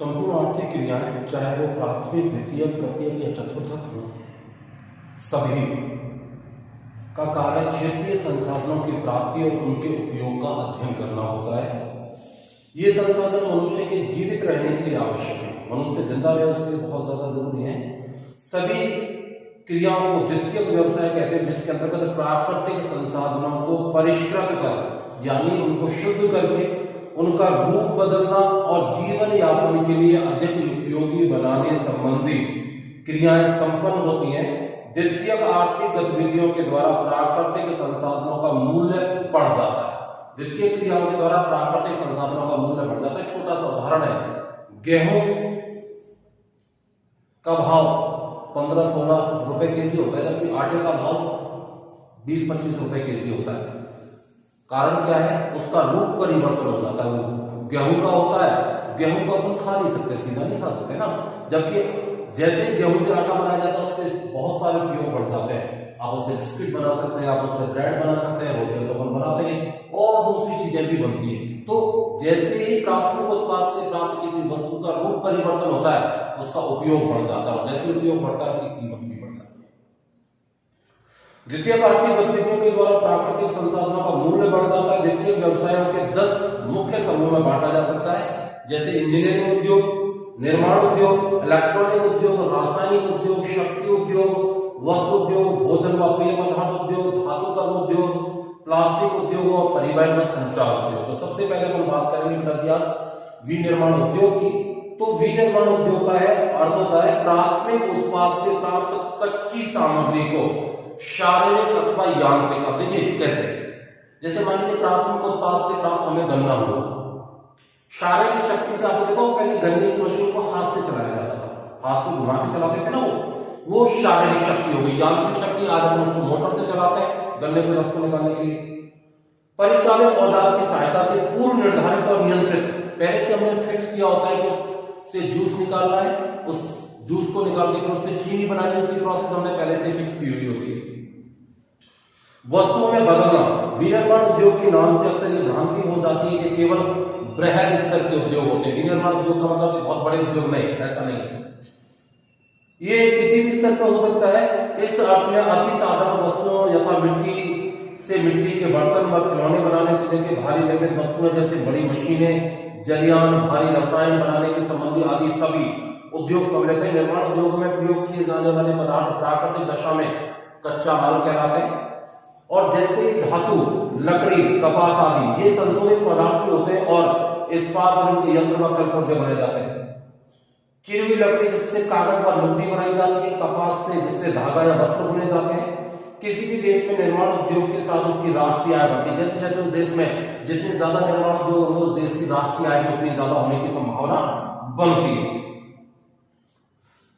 संपूर्ण आर्थिक क्रियाएं, चाहे वो प्राथमिक, द्वितीयक, तृतीयक या चतुर्थक हो, सभी का कार्य क्षेत्रीय संसाधनों की प्राप्ति और उनके उपयोग का अध्ययन करना होता है। ये संसाधन मनुष्य के जीवित रहने के लिए आवश्यक है। मनुष्य जिंदा रहे उसके लिए बहुत ज्यादा जरूरी है। सभी क्रियाओं को द्वितीयक व्यवसाय कहते हैं, जिसके अंतर्गत प्राकृतिक संसाधनों को परिष्कृत कर यानी उनको शुद्ध करके उनका रूप बदलना और जीवन यापन के लिए अधिक उपयोगी बनाने संबंधी क्रियाएं संपन्न होती हैं। द्वितीयक आर्थिक गतिविधियों के द्वारा प्राकृतिक संसाधनों का मूल्य बढ़ जाता है। द्वितीय क्रियाओं के द्वारा प्राकृतिक संसाधनों का मूल्य बढ़ जाता है। छोटा सा उदाहरण है, गेहूं का भाव 15-16 रुपए केजी होता है, जबकि आटे का भाव 20-25 रुपए केजी होता है। कारण क्या है? उसका रूप परिवर्तन हो जाता है। वो गेहूं का होता है, गेहूं को अपन खा नहीं सकते, सीधा नहीं खा सकते ना, जबकि जैसे गेहूं से आटा बनाया जाता है उसके बहुत सारे उपयोग बढ़ जाते हैं। आप उससे बिस्किट बना सकते हैं, आप उससे ब्रेड बना सकते हैं, रोटियां तो अपन बनाते हैं और दूसरी चीजें भी बनती है। तो जैसे ही प्राथमिक उत्पाद से प्राप्त किसी वस्तु का रूप परिवर्तन होता है, उसका उपयोग बढ़ जाता है और जैसे उपयोग बढ़ता है उसकी कीमत भी बढ़ जाती है। द्वितीय आर्थिक गतिविधियों के द्वारा प्राकृतिक संसाधनों का मूल्य बढ़ जाता है। द्वितीय व्यवसायों के 10 मुख्य समूह में बांटा जा सकता है, जैसे इंजीनियरिंग उद्योग, निर्माण उद्योग, इलेक्ट्रॉनिक उद्योग, रासायनिक उद्योग, शक्ति उद्योग, वस्त्र उद्योग, भोजन व पेय पदार्थ उद्योग, धातु कर्म उद्योग, प्लास्टिक उद्योग और परिवहन व संचार उद्योग। तो सबसे पहले हम बात करेंगे बेटा जी आज विनिर्माण उद्योग की। तो विनिर्माण उद्योग का है अर्थ होता है प्राथमिक उत्पाद से प्राप्त कच्ची सामग्री को शारीरिक अथवा यांत्रिक। अब देखिए कैसे, जैसे मान लीजिए प्राथमिक उत्पाद से प्राप्त हमें गन्ना हुआ, शारीरिक शक्ति से आपको देखो पहले गन्ने की मशीन को हाथ से चलाया जाता था, हाथ से घुमा के चलाते थे ना, वो शारीरिक शक्ति हो गई। यांत्रिक शक्ति आज हम उसको मोटर से चलाते हैं गन्ने के रस को निकालने के लिए। परिचालित औजार की सहायता से पूर्व निर्धारित और नियंत्रित, पहले से हमने फिक्स किया होता है कि उससे जूस निकालना है, उस जूस को निकाल के फिर उससे चीनी बनानी है, उसकी प्रोसेस हमने पहले से फिक्स की हुई होती है। वस्तुओं में बदलना, विनिर्माण उद्योग के नाम से अक्सर ये भ्रांति हो जाती है कि केवल बृहद स्तर के उद्योग होते हैं। विनिर्माण उद्योग का मतलब बहुत बड़े उद्योग नहीं, ऐसा नहीं है। ये किसी भी स्तर पर हो सकता है। इस अर्थ में अति साधारण वस्तुओं यथा मिट्टी से मिट्टी के बर्तन व खिलौने बनाने से लेकर भारी निर्मित वस्तुएं जैसे बड़ी मशीनें, जलयान, भारी रसायन बनाने के संबंधी आदि सभी उद्योग सम्मिलित हैं। निर्माण उद्योग में प्रयोग किए जाने वाले पदार्थ प्राकृतिक दशा में कच्चा माल कहलाते हैं और जैसे धातु, लकड़ी, कपास आदि ये संशोधित पदार्थ भी होते हैं और इस्पात और उनके यंत्र व कलपुर्जे बनाए जाते हैं। चिरी हुई लकड़ी जिससे कागज व लुगदी बनाई जाती है, कपास से जिससे धागा या वस्त्र बुने जाते हैं। किसी भी देश में निर्माण उद्योग के साथ उसकी राष्ट्रीय आय बढ़ती है। जैसे जैसे उस देश में जितने ज्यादा निर्माण उद्योग होंगे उस देश की राष्ट्रीय आय उतनी ज्यादा होने की संभावना बनती है।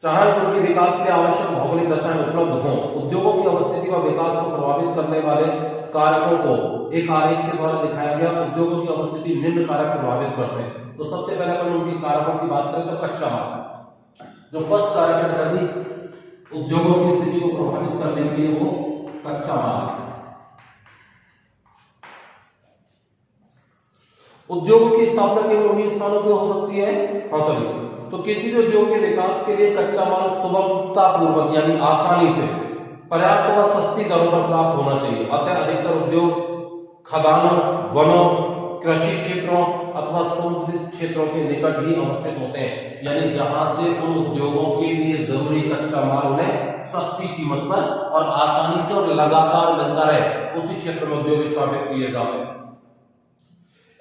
चाहे उनके विकास के लिए आवश्यक भौगोलिक दशाएं उपलब्ध हों, उद्योगों की अवस्थिति व विकास को प्रभावित करने वाले कारकों को एक आरेख के द्वारा दिखाया गया। उद्योगों की अवस्थिति निम्न कारक प्रभावित करते हैं। तो सबसे पहले अपन उनके कारकों की बात करें तो कच्चा माल, जो फर्स्ट कारक है जी उद्योगों की स्थिति को प्रभावित करने के लिए वो कच्चा माल। उद्योगों की स्थापना केवल उन्हीं स्थानों पर हो सकती है, हाँ सभी, तो किसी भी उद्योग के विकास के लिए कच्चा माल सुगमता पूर्वक यानी आसानी से पर्याप्त व सस्ती दरों पर प्राप्त होना चाहिए। अतः अधिकतर उद्योग खदानों, वनों, कृषि क्षेत्रों अथवा समुद्री क्षेत्रों के निकट ही अवस्थित होते हैं, यानी जहां से उन उद्योगों के लिए जरूरी कच्चा माल उन्हें सस्ती कीमत पर और आसानी से और लगातार मिलता रहे, उसी क्षेत्र में उद्योग स्थापित किए जाते हैं।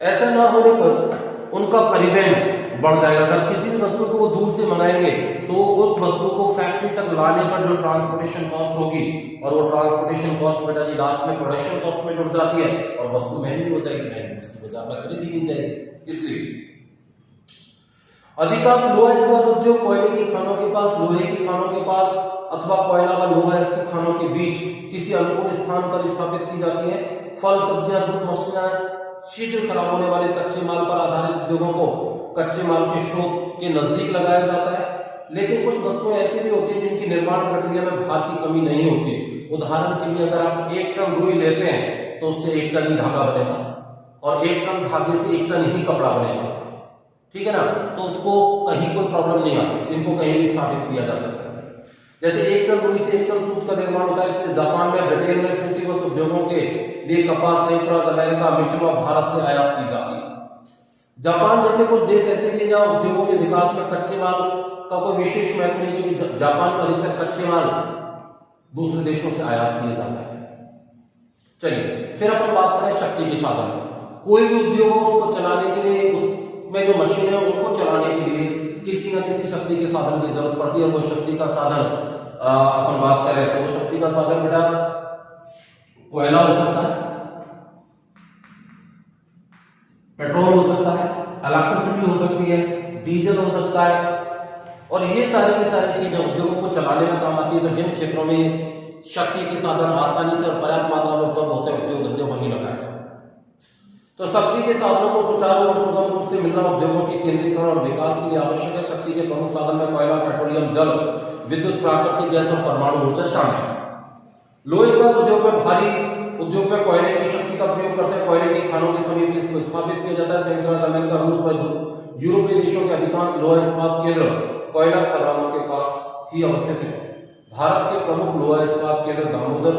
ऐसा ना होने पर उनका परिवहन बढ़ जाएगा। अगर किसी भी वस्तु को वो दूर से मंगाएंगे तो उस वस्तु को फैक्ट्री तक लाने पर जो ट्रांसपोर्टेशन कॉस्ट होगी और वो ट्रांसपोर्टेशन कॉस्ट बेटा जी लास्ट में प्रोडक्शन कॉस्ट में जुड़ जाती है और वस्तु महंगी हो जाएगी, महंगी वस्तु बाजार में खरीदी नहीं जाएगी। इसलिए अधिकांश लोहा इस्पात उद्योग कोयले की खानों के पास, लोहे की खानों के पास अथवा कोयला व लोहा इसकी खानों के बीच किसी अनुकूल स्थान पर स्थापित की जाती है। फल, सब्जियां, दूध, मछलियां शीघ्र खराब होने वाले कच्चे माल पर आधारित उद्योगों को कच्चे माल के स्रोत के नजदीक लगाया जाता है। लेकिन कुछ वस्तुएं ऐसी भी होती हैं जिनकी निर्माण प्रक्रिया में भार की कमी नहीं होती। उदाहरण के लिए अगर आप 1 टन रुई लेते हैं तो उससे 1 टन ही धागा बनेगा और 1 टन धागे से 1 टन ही कपड़ा बनेगा। ठीक है ना, तो उसको कहीं कोई प्रॉब्लम नहीं आती, इनको कहीं भी स्थापित किया जा सकता है। जैसे 1 टन रुई से 1 टन सूत का निर्माण होता है, इसलिए जापान में, ब्रिटेन में सूती वस्त्र उद्योगों के लिए कपास संयुक्त राज्य अमेरिका, मिश्र व भारत से आयात की जाती है। जापान जैसे कुछ देश ऐसे भी जहां उद्योगों के विकास में कच्चे माल का कोई विशेष महत्व नहीं, क्योंकि जापान का अधिकतर कच्चे माल दूसरे देशों से आयात किए जाते हैं। चलिए फिर अपन बात करें शक्ति के साधन। कोई भी उद्योग हो उसको चलाने के लिए, उसमें जो मशीन है उनको चलाने के लिए किसी न किसी शक्ति के साधन की जरूरत पड़ती है। वो शक्ति का साधन अपन बात करें तो शक्ति का साधन बेटा कोयला हो सकता है, पेट्रोल हो सकता है, इलेक्ट्रिसिटी हो सकती है, डीजल हो सकता है, और ये सारी की सारी चीजें उद्योगों को चलाने में काम आती है। तो जिन क्षेत्रों में शक्ति के साधन आसानी से और पर्याप्त मात्रा में उपलब्ध होते हैं, उद्योग धंधे वहीं लगाए जाते हैं। तो शक्ति के साधनों को सुचारू और सुगम रूप से मिलना उद्योगों के केंद्रीकरण और विकास के लिए आवश्यक है। शक्ति के प्रमुख साधन में कोयला, पेट्रोलियम, जल, विद्युत, प्राकृतिक गैस और परमाणु ऊर्जा शामिल है। लोह इस्पात उद्योग में भारी उद्योग में कोयले की शक्ति का प्रयोग करते हैं। कोयले की खानों के समीप इसको स्थापित किया जाता है। संयुक्त राज्य अमेरिका, रूस व यूरोपीय देशों के अधिकांश लोह इस्पात केंद्र कोयला खदानों के पास ही अवस्थित है। भारत के प्रमुख लोह इस्पात केंद्र दामोदर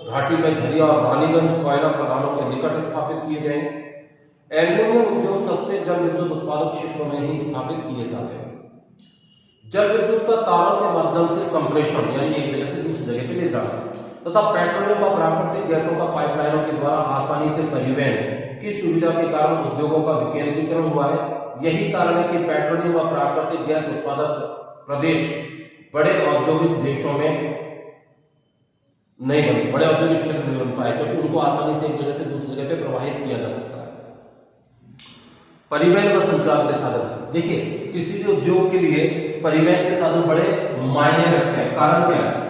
घाटी में झरिया और रानीगंज कोयला खदानों के निकट स्थापित किए गए हैं। एल्यूमिनियम उद्योग सस्ते जल विद्युत उत्पादक क्षेत्रों में ही स्थापित किए जाते हैं। जल विद्युत का तारों के माध्यम से संप्रेषण यानी एक जगह से दूसरी जगह पे ले जाना तथा पेट्रोलियम व प्राकृतिक गैसों का पाइपलाइनों के द्वारा आसानी से परिवहन की सुविधा के कारण उद्योगों का विकेंद्रीकरण हुआ है। यही कारण है कि पेट्रोलियम व प्राकृतिक गैस उत्पादक प्रदेश बड़े औद्योगिक देशों में नहीं बने, बड़े औद्योगिक क्षेत्र में बन पाए, क्योंकि उनको आसानी से एक जगह से दूसरी जगह पे प्रवाहित किया जा सकता है। परिवहन व संचार के साधन, देखिए किसी भी उद्योग के लिए परिवहन के साधन बड़े मायने रखते हैं। कारण क्या है?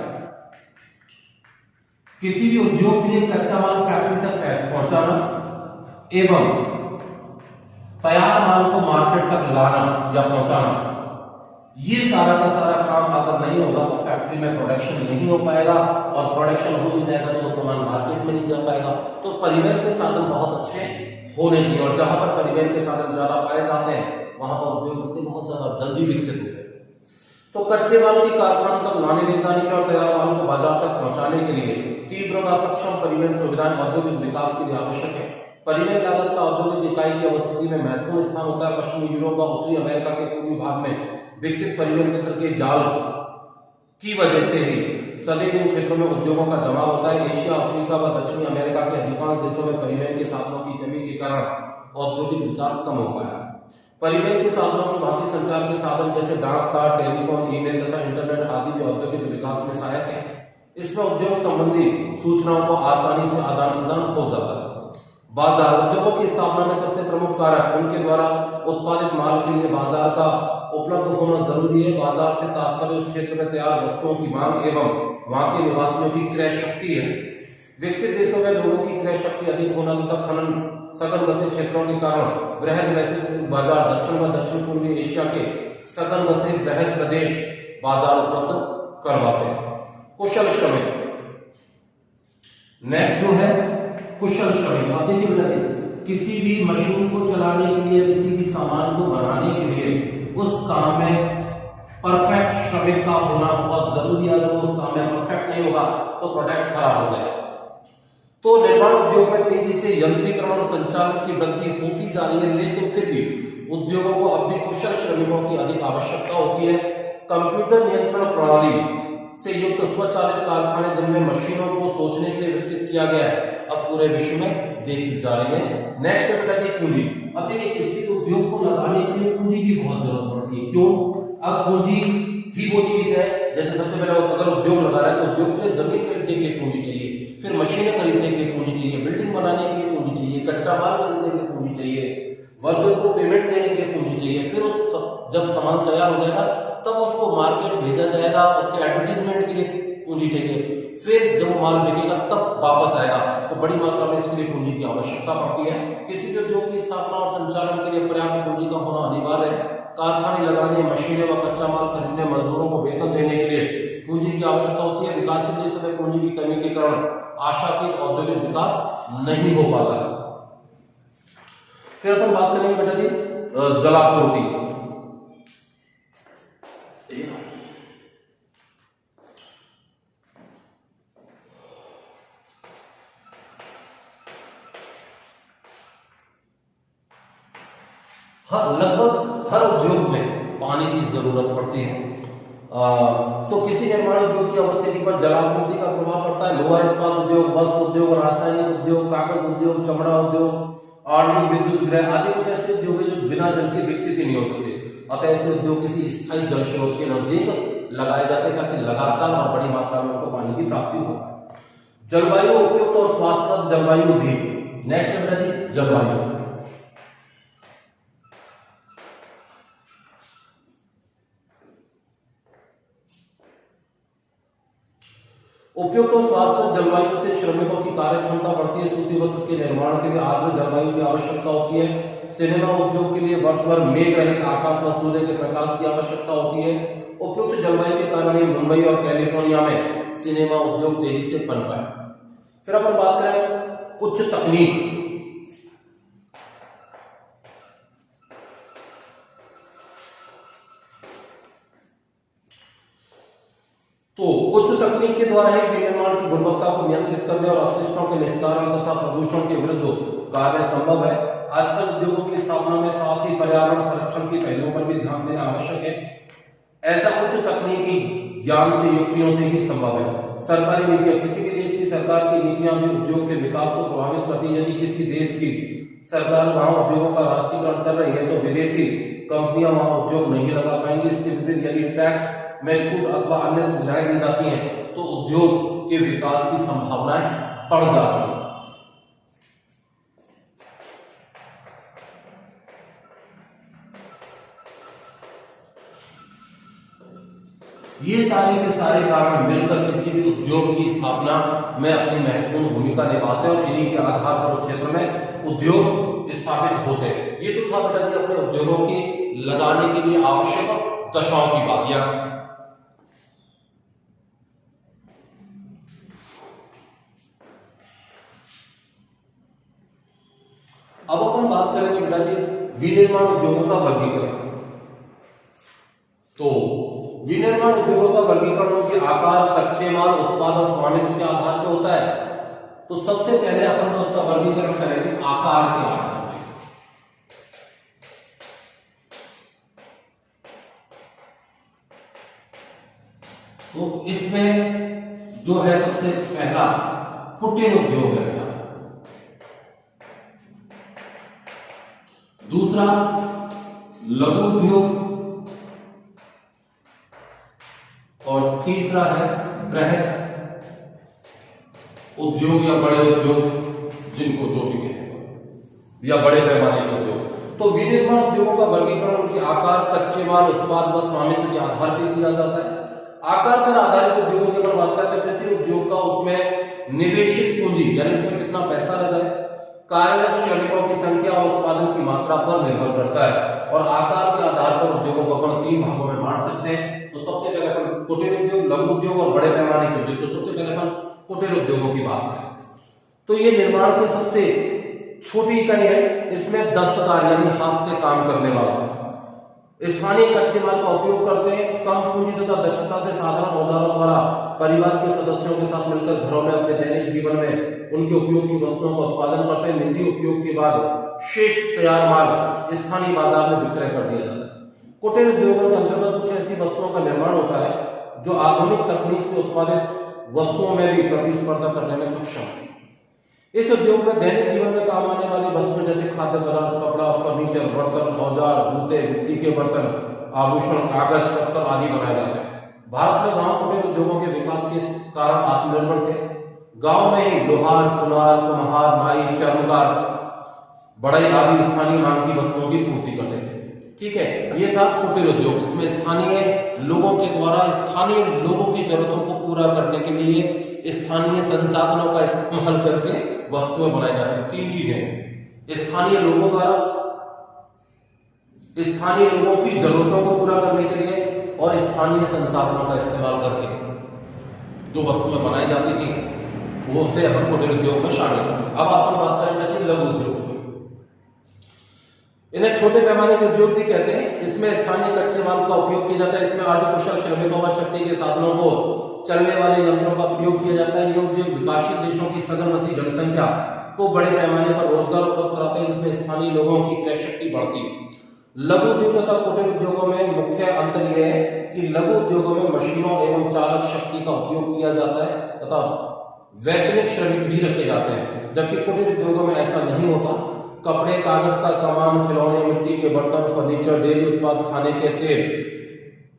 किसी भी उद्योग के लिए कच्चा माल फैक्ट्री तक पहुंचाना एवं तैयार माल को मार्केट तक लाना या पहुंचाना, ये सारा का सारा काम अगर नहीं होगा तो फैक्ट्री में प्रोडक्शन नहीं हो पाएगा, और प्रोडक्शन हो भी जाएगा तो वो सामान मार्केट में नहीं जा पाएगा। तो परिवहन के साधन बहुत अच्छे होने चाहिए, और जहां पर परिवहन के साधन ज्यादा पाए जाते हैं वहां पर उद्योग बहुत ज्यादा जल्दी विकसित होते हैं। तो कच्चे माल की कारखानों तक लाने ले जाने के और तैयार माल को बाजार तक पहुंचाने के लिए तीव्र व सक्षम परिवहन सुविधाएं औद्योगिक विकास के लिए आवश्यक है। परिवहन लागत का औद्योगिक इकाई की अवस्थिति में महत्वपूर्ण स्थान होता है। पश्चिमी यूरोप व उत्तरी अमेरिका के पूर्वी भाग में विकसित परिवहन तंत्र के जाल की वजह से ही सदैव इन क्षेत्रों में उद्योगों का जमाव होता है। एशिया, अफ्रीका व दक्षिणी अमेरिका के अधिकांश देशों में परिवहन के साधनों की कमी के कारण औद्योगिक विकास कम हो पाया। परिवहन के साधनों की भांति संचार के साधन जैसे डाक, तार, टेलीफोन, ईमेल तथा इंटरनेट आदि भी औद्योगिक विकास में सहायक है। इसमें उद्योग संबंधी सूचनाओं को आसानी से आदान प्रदान हो जाता है। बाजार, उद्योगों की स्थापना में सबसे प्रमुख कारक उनके द्वारा उत्पादित माल के लिए बाजार का उपलब्ध होना जरूरी है। बाजार से तात्पर्य उस क्षेत्र में तैयार वस्तुओं की मांग एवं वहां के निवासियों की क्रय शक्ति है। विकसित देशों में लोगों की क्रय शक्ति अधिक होना तथा खनन सघन बसे क्षेत्रों के कारण बृहद वैश्विक बाजार दक्षिण व दक्षिण पूर्वी एशिया के सघन बसे बृहद प्रदेश बाजार उपलब्ध करवाते हैं। कुशल श्रमिक, नेक्स्ट जो है कुशल श्रमिक। आप देखिए किसी भी मशीन को चलाने के लिए, किसी भी सामान को बनाने के लिए उस काम में परफेक्ट श्रमिक का होना बहुत जरूरी है। अगर उस काम में परफेक्ट नहीं होगा तो प्रोडक्ट खराब हो जाएगा। तो निर्माण उद्योग में तेजी से यंत्रीकरण और संचालन की वृद्धि होती जा रही है, लेकिन फिर भी उद्योगों को अब भी कुशल श्रमिकों की अधिक आवश्यकता होती है। कंप्यूटर नियंत्रण प्रणाली से युक्त स्वचालित कारखाने जिनमें मशीनों को सोचने के लिए विकसित किया गया है, अब पूरे विश्व में देखी जा रही है। नेक्स्ट है पूंजी। अब देखिए किसी उद्योग को लगाने के लिए पूंजी की बहुत जरूरत पड़ती है। क्यों? अब पूंजी ही वो चीज है, जैसे सबसे पहले अगर उद्योग लगा रहा है तो उद्योग के लिए जमीन खरीदने के लिए पूंजी चाहिए, फिर मशीनें खरीदने के लिए पूंजी चाहिए, बिल्डिंग बनाने के लिए पूंजी चाहिए, कच्चा माल खरीदने के लिए पूंजी चाहिए, वर्कर को पेमेंट देने के लिए पूंजी चाहिए, फिर जब सामान तैयार हो जाएगा तब उसको मार्केट भेजा जाएगा, उसके एडवर्टीजमेंट के लिए पूंजी चाहिए, फिर जब माल बिकेगा तब वापस आएगा। तो बड़ी मात्रा में इसके लिए पूंजी की आवश्यकता पड़ती है। किसी भी उद्योग की स्थापना और संचालन के लिए पर्याप्त पूंजी का होना अनिवार्य है। कारखाने लगाने, मशीनें व कच्चा माल खरीदने, मजदूरों को वेतन देने के लिए पूंजी की आवश्यकता होती है। विकासशील देशों में पूंजी की कमी के कारण आशातीत औद्योगिक विकास नहीं हो पाता है। फिर अपन बात करेंगे बेटा जी जलापूर्ति। लगभग हर उद्योग में पानी की जरूरत पड़ती है। तो किसी निर्माण उद्योग की अवस्थिति पर जलापूर्ति का प्रभाव पड़ता है। लोहा इस्पात उद्योग, वस्त्र उद्योग, रासायनिक उद्योग, कागज उद्योग, चमड़ा उद्योग, आणविक विद्युत गृह आदि कुछ ऐसे उद्योग है जो बिना जल के विकसित ही नहीं हो सकते। अतः ऐसे उद्योग किसी स्थायी जल स्रोत के नजदीक लगाए जाते हैं ताकि लगातार और बड़ी मात्रा में उनको पानी की प्राप्ति हो पाए। जलवायु उपयुक्त और स्वास्थ्यप्रद जलवायु भी। नेक्स्ट है जी जलवायु। उपयुक्त और स्वास्थ्य जलवायु से श्रमिकों की कार्य क्षमता बढ़ती है। सूती वस्त्र के निर्माण के लिए आर्द्र जलवायु की आवश्यकता होती है। सिनेमा उद्योग के लिए वर्ष भर मेघ रहित आकाश व सूर्य के प्रकाश की आवश्यकता होती है। उपयुक्त जलवायु के कारण ही मुंबई और कैलिफोर्निया में सिनेमा उद्योग तेजी से पनपा है। फिर अपन बात करें उच्च तकनीक। तो उच्च तकनीक के द्वारा ही विनिर्माण की गुणवत्ता को नियंत्रित करने और अपशिष्टों के निस्तारण तथा प्रदूषण के विरुद्ध कार्य संभव है। आजकल उद्योगों की स्थापना में साथ ही पर्यावरण संरक्षण के पहलुओं पर भी ध्यान देना आवश्यक है। ऐसा उच्च तकनीकी ज्ञान से युक्तियों से ही संभव है। सरकारी नीतियां, किसी भी देश की सरकार की नीतियां भी उद्योग के विकास को प्रभावित करती है। यदि किसी देश की सरकार वहां उद्योगों का राष्ट्रीयकरण कर रही है तो विदेशी कंपनियां वहां उद्योग नहीं लगा पाएंगी। इसके विपरीत यदि टैक्स में छूट अथवा अन्य सुविधाएं दी जाती हैं तो उद्योग के विकास की संभावनाएं बढ़ जाती हैं। ये सारे के सारे कारण मिलकर किसी भी उद्योग की स्थापना में अपनी महत्वपूर्ण भूमिका निभाते हैं और इन्हीं के आधार पर उस क्षेत्र में उद्योग स्थापित होते हैं। ये तो था बेटा जी अपने उद्योगों की लगाने के लिए आवश्यक दशाओं की बात। अब अपन बात करेंगे बेटा जी विनिर्माण उद्योगों का वर्गीकरण। तो विनिर्माण उद्योगों का वर्गीकरण उनके आकार, कच्चे माल, उत्पाद और स्वामित्व के आधार पर होता है। तो सबसे पहले अपन उसका वर्गीकरण करेंगे आकार के आधार पर। तो इसमें जो है सबसे पहला कुटीर उद्योग है, दूसरा लघु उद्योग और तीसरा है बृहत उद्योग या बड़े उद्योग, जिनको जो भी कहेंगे, या बड़े पैमाने के उद्योग। तो विनिर्माण उद्योगों का वर्गीकरण उनके आकार, कच्चे माल, उत्पाद व स्वामित्व के आधार पर किया जाता है। आकार पर आधारित उद्योगों की बात करते हैं, किसी उद्योग का उसमें निवेशित पूंजी यानी उसमें कितना पैसा लगा है, कार्यरत श्रमिकों की संख्या और उत्पादन की मात्रा पर निर्भर करता है। और आकार के आधार पर उद्योगों को अपन 3 भागों में बांट सकते हैं। तो सबसे पहले अपन कुटीर उद्योग, लघु उद्योग और बड़े पैमाने के उद्योग। तो सबसे पहले अपन कुटीर उद्योगों की बात करें तो ये निर्माण की सबसे छोटी इकाई है। इसमें दस्तकार यानी हाथ से काम करने वाला स्थानीय कच्चे माल का उपयोग करते हैं। कम पूंजी तथा दक्षता से साधारण औजारों द्वारा परिवार के सदस्यों के साथ मिलकर घरों में अपने दैनिक जीवन में उनके उपयोग की वस्तुओं का उत्पादन करते हैं। निजी उपयोग के बाद शेष तैयार माल स्थानीय बाजार में विक्रय कर दिया जाता है। कुटीर उद्योगों के अंतर्गत कुछ ऐसी वस्तुओं का निर्माण होता है जो आधुनिक तकनीक से उत्पादित वस्तुओं में भी प्रतिस्पर्धा करने में सक्षम है। इस उद्योग में दैनिक जीवन में काम आने वाली वस्तुएं जैसे खाद्य पदार्थ, कपड़ा, फर्नीचर, बर्तन, औजार, जूते, मिट्टी के बर्तन, आभूषण, कागज, पत्थर आदि बनाए जाते हैं। भारत में गांव कुटीर उद्योगों के विकास के कारण आत्मनिर्भर थे। गांव में ही लोहार, सुनार, कुम्हार, नाई, चर्मकार, बढ़ई आदि स्थानीय मांग की वस्तुओं की पूर्ति करते थे। ठीक है, ये था कुटीर उद्योग, जिसमें स्थानीय लोगों के द्वारा स्थानीय लोगों की जरूरतों को पूरा करने के लिए स्थानीय संसाधनों का इस्तेमाल करके वस्तुएं बनाई जाती हैं। 3 चीजें, स्थानीय लोगों द्वारा, स्थानीय लोगों की जरूरतों को पूरा करने के लिए और स्थानीय संसाधनों का इस्तेमाल करके जो वस्तुएं बनाई जाती थी वो से अपन कुटीर उद्योग में शामिल करते हैं। अब अपन बात करेंगे लघु उद्योग। इन्हें छोटे पैमाने के उद्योग भी कहते हैं। इसमें स्थानीय कच्चे माल का उपयोग किया जाता है। इसमें अर्धकुशल श्रमिकों व शक्ति के साधनों को चलने वाले यंत्रों का प्रयोग किया जाता है। ये उद्योग विकासशील देशों की सघन मसीह जनसंख्या को बड़े पैमाने पर रोजगार उपलब्ध कराते हैं। इसमें स्थानीय लोगों की क्रय शक्ति बढ़ती है। लघु उद्योग तथा कुटीर उद्योगों में मुख्य अंतर यह है कि लघु उद्योगों में मशीनों एवं चालक शक्ति का उपयोग किया जाता है तथा वैतनिक श्रमिक भी रखे जाते हैं, जबकि कुटीर उद्योगों में ऐसा नहीं होता। कपड़े, कागज का सामान, खिलौने, मिट्टी के बर्तन, फर्नीचर, डेयरी उत्पाद, खाने के तेल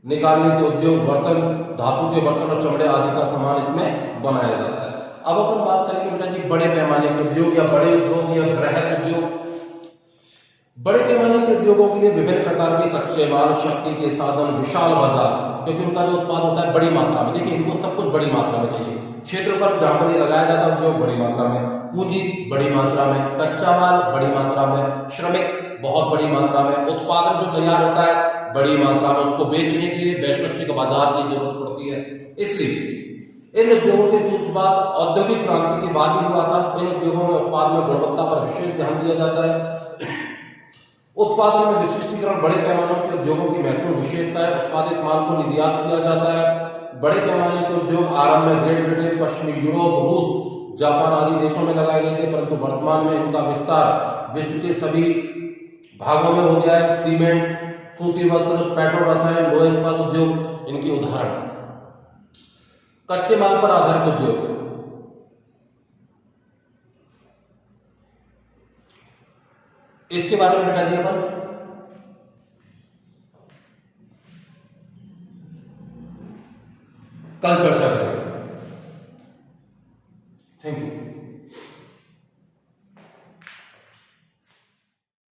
निकालने के उद्योग, बर्तन, धातु के बर्तन और चमड़े आदि का सामान इसमें बनाया जाता है। अब अपन बात करेंगे बेटा जी बड़े पैमाने के उद्योग या बड़े उद्योग या बृहद उद्योग। बड़े पैमाने के उद्योगों के लिए विभिन्न प्रकार के कच्चे माल, शक्ति के साधन, विशाल बाजार, क्योंकि उनका जो उत्पाद होता है बड़ी मात्रा में। देखिए इनको सब कुछ बड़ी मात्रा में चाहिए। क्षेत्रफल जहां पर ये लगाया जाता है उद्योग बड़ी मात्रा में, पूंजी बड़ी मात्रा में, कच्चा माल बड़ी मात्रा में, श्रमिक बहुत बड़ी मात्रा में, उत्पादन जो तैयार होता है बड़ी मात्रा में, उसको बेचने के लिए वैश्विक बाजार की जरूरत पड़ती है। इसलिए इन उद्योगों के सूत्रपात औद्योगिक क्रांति के बाद ही हुआ था। इन उद्योगों में उत्पाद में गुणवत्ता पर विशेष ध्यान दिया जाता है। उत्पादन में विशिष्टीकरण बड़े पैमाने के उद्योगों की महत्वपूर्ण विशेषता है। उत्पादित माल को निर्यात किया जाता है। बड़े पैमाने के उद्योग आरंभ में ग्रेट ब्रिटेन, पश्चिमी यूरोप, रूस, जापान आदि देशों में लगाए गए थे, परंतु वर्तमान में इनका विस्तार विश्व के सभी भागों में हो गया है। सीमेंट, सूती वस्त्र, पेट्रो रसायन, लोह इस्पात उद्योग इनके उदाहरण। कच्चे माल पर आधारित उद्योग, इसके बारे में बेटा जी अपन कल चर्चा करेंगे। Thank you.